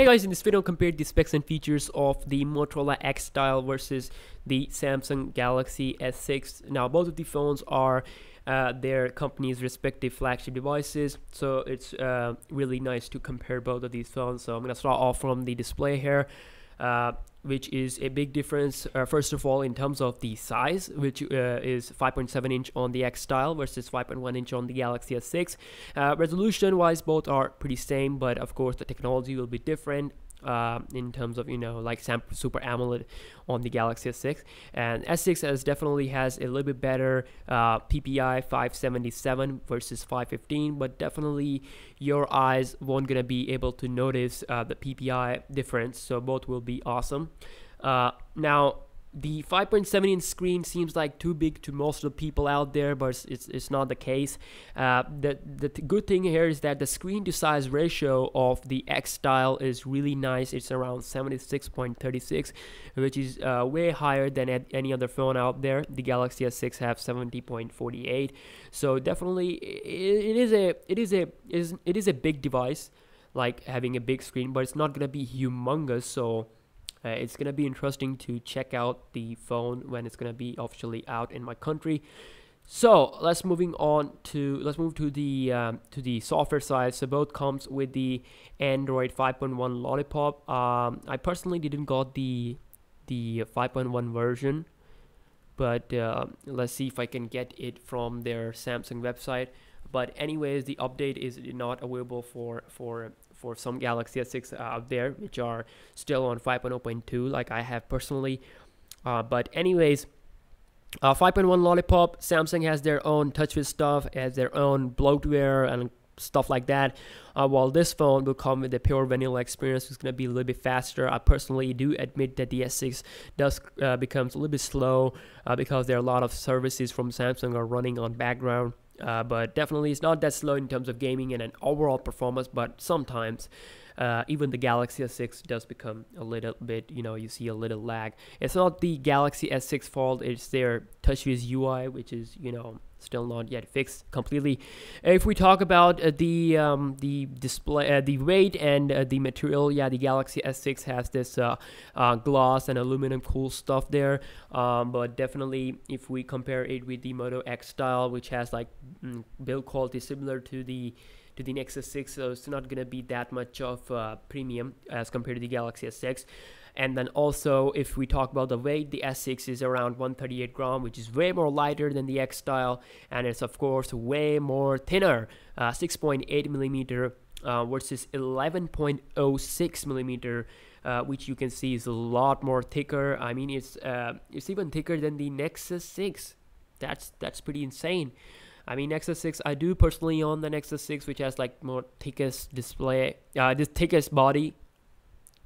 guys, in this video, compare the specs and features of the Motorola X Style versus the Samsung Galaxy S6. Now, both of the phones are their company's respective flagship devices, so it's really nice to compare both of these phones. So I'm going to start off from the display here, which is a big difference. First of all, in terms of the size, which is 5.7 inch on the X Style versus 5.1 inch on the Galaxy S6. Resolution wise, both are pretty same, but of course the technology will be different in terms of, like Super AMOLED on the Galaxy S6, and S6 definitely has a little bit better PPI 577 versus 515, but definitely your eyes won't gonna be able to notice the PPI difference, so both will be awesome. Now, the 5.7 inch screen seems like too big to most of the people out there, but it's not the case. The good thing here is that the screen to size ratio of the X Style is really nice. It's around 76.36, which is way higher than any other phone out there. The Galaxy S6 have 70.48, so definitely it is a big device, like having a big screen, but it's not gonna be humongous. So it's gonna be interesting to check out the phone when it's gonna be officially out in my country. So let's move to the software side. So both comes with the Android 5.1 Lollipop. I personally didn't got the 5.1 version, but let's see if I can get it from their Samsung website. But anyways, the update is not available for some Galaxy S6 out there, which are still on 5.0.2 like I have personally. But anyways, 5.1 Lollipop, Samsung has their own TouchWiz stuff, has their own bloatware and stuff like that, while this phone will come with a pure vanilla experience. It's going to be a little bit faster. I personally do admit that the S6 does becomes a little bit slow because there are a lot of services from Samsung are running on background. But definitely it's not that slow in terms of gaming and an overall performance, but sometimes even the Galaxy S6 does become a little bit, you see a little lag. It's not the Galaxy S6 fault, it's their TouchWiz UI, which is, still not yet fixed completely. If we talk about the display, the weight and the material, yeah, the Galaxy S6 has this glass and aluminum cool stuff there, but definitely if we compare it with the Moto X Style, which has like build quality similar to the Nexus 6, so it's not gonna be that much of premium as compared to the Galaxy S6. And then also, if we talk about the weight, the S6 is around 138 gram, which is way more lighter than the X Style, and it's of course way more thinner, 6.8 millimeter versus 11.06 millimeter, which you can see is a lot more thicker. I mean, it's even thicker than the Nexus 6. That's pretty insane. I mean, Nexus 6, I do personally own the Nexus 6, which has like more thickest display, the thickest body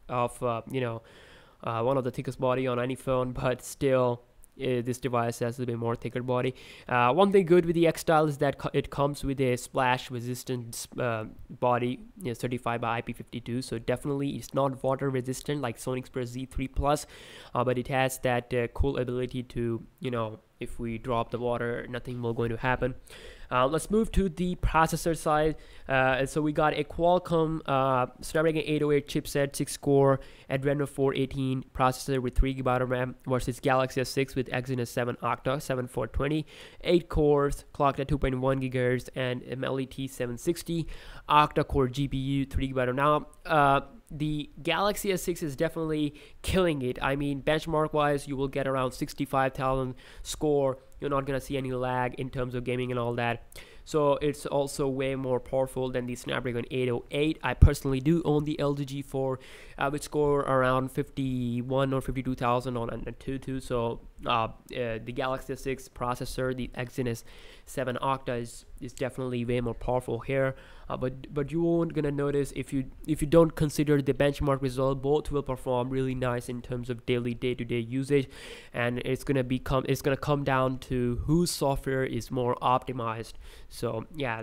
of one of the thickest body on any phone, but still this device has a bit more thicker body. One thing good with the X Style is that it comes with a splash resistant body, certified by IP52, so definitely it's not water resistant like Sony Express Z3 Plus, but it has that cool ability to, if we drop the water, nothing will going to happen. Let's move to the processor side. So we got a Qualcomm Snapdragon 808 chipset, 6-core Adreno 418 processor with 3 GB of RAM versus Galaxy S6 with Exynos 7 Octa 7420, 8 cores, clocked at 2.1 GHz, and MLET 760 octa-core GPU, 3 GB of RAM. The Galaxy S6 is definitely killing it. I mean, benchmark wise, you will get around 65,000 score. You're not gonna see any lag in terms of gaming and all that. So it's also way more powerful than the Snapdragon 808. I personally do own the LG G4, which score around 51 or 52,000 on Antutu. So the Galaxy S6 processor, the Exynos 7 Octa, is definitely way more powerful here. But you won't gonna notice if you don't consider the benchmark result. Both will perform really nice in terms of daily day-to-day usage, and it's gonna come down to whose software is more optimized. So yeah,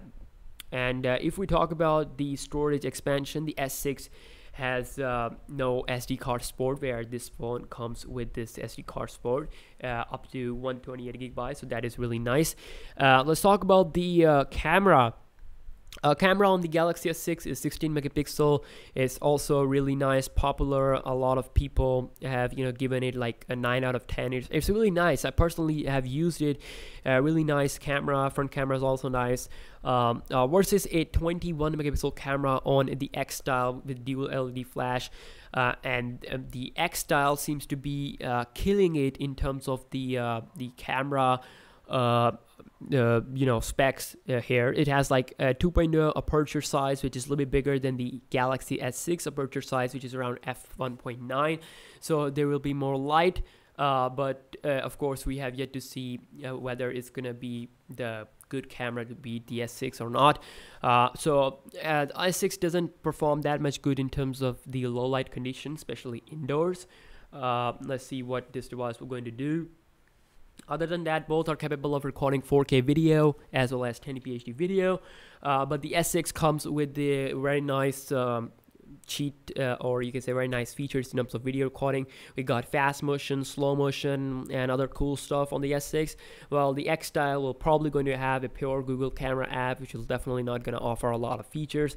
and if we talk about the storage expansion, the S6 has no SD card support, where this phone comes with this SD card support up to 128 GB, so that is really nice. Let's talk about the camera. Camera on the Galaxy S6 is 16 megapixel. It's also really nice, popular. A lot of people have given it like a 9 out of 10. It's really nice. I personally have used it. Really nice camera. Front camera is also nice. Versus a 21 megapixel camera on the X Style with dual LED flash. And the X Style seems to be killing it in terms of the camera specs here. It has like a 2.0 aperture size, which is a little bit bigger than the Galaxy S6 aperture size, which is around f1.9. So there will be more light, but of course we have yet to see whether it's gonna be the good camera to beat the S6 or not. So S6 doesn't perform that much good in terms of the low light conditions, especially indoors. Let's see what this device will going to do. Other than that, both are capable of recording 4K video as well as 1080p HD video, but the S6 comes with the very nice cheat, or you can say very nice features in terms of video recording. We got fast motion, slow motion, and other cool stuff on the S6. Well, the X Style will probably going to have a pure Google camera app, which is definitely not going to offer a lot of features.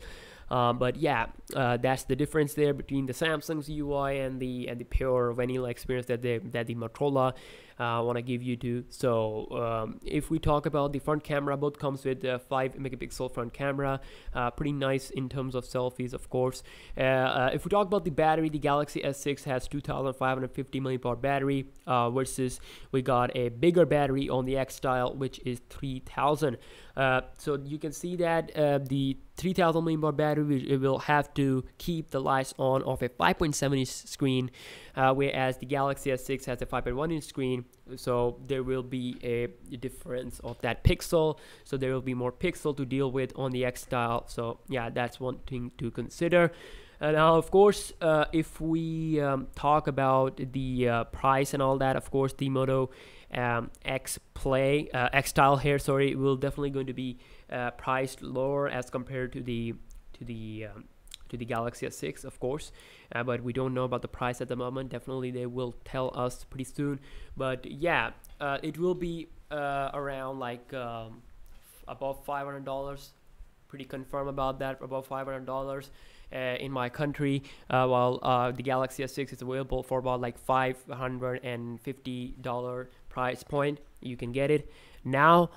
But yeah, that's the difference there between the Samsung's UI and the pure vanilla experience that the Motorola want to give you to. So if we talk about the front camera, both comes with a 5 megapixel front camera, pretty nice in terms of selfies, of course. If we talk about the battery, the Galaxy S6 has 2550 mAh battery, versus we got a bigger battery on the X Style, which is 3000. So you can see that the 3000 mAh battery, it will have to keep the lights on of a 5.7 inch screen, whereas the Galaxy S6 has a 5.1 inch screen. So there will be a difference of that pixel, so there will be more pixel to deal with on the X Style. So yeah, that's one thing to consider. Now, of course, if we talk about the price and all that, of course, the Moto X Style here, sorry, will definitely going to be priced lower as compared to the Galaxy S6, of course, but we don't know about the price at the moment. Definitely they will tell us pretty soon, but yeah, it will be around like above $500. Pretty confirm about that, above $500 in my country, while the Galaxy S6 is available for about like $550 price point. You can get it now.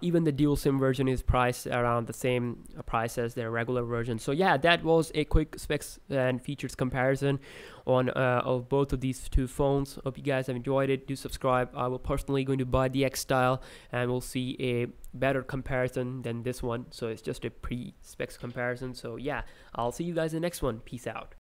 Even the dual SIM version is priced around the same price as their regular version. So yeah, that was a quick specs and features comparison on of both of these two phones. Hope you guys have enjoyed it. Do subscribe. I will personally going to buy the X Style, and we'll see a better comparison than this one. So it's just a pre-specs comparison. So yeah, I'll see you guys in the next one. Peace out.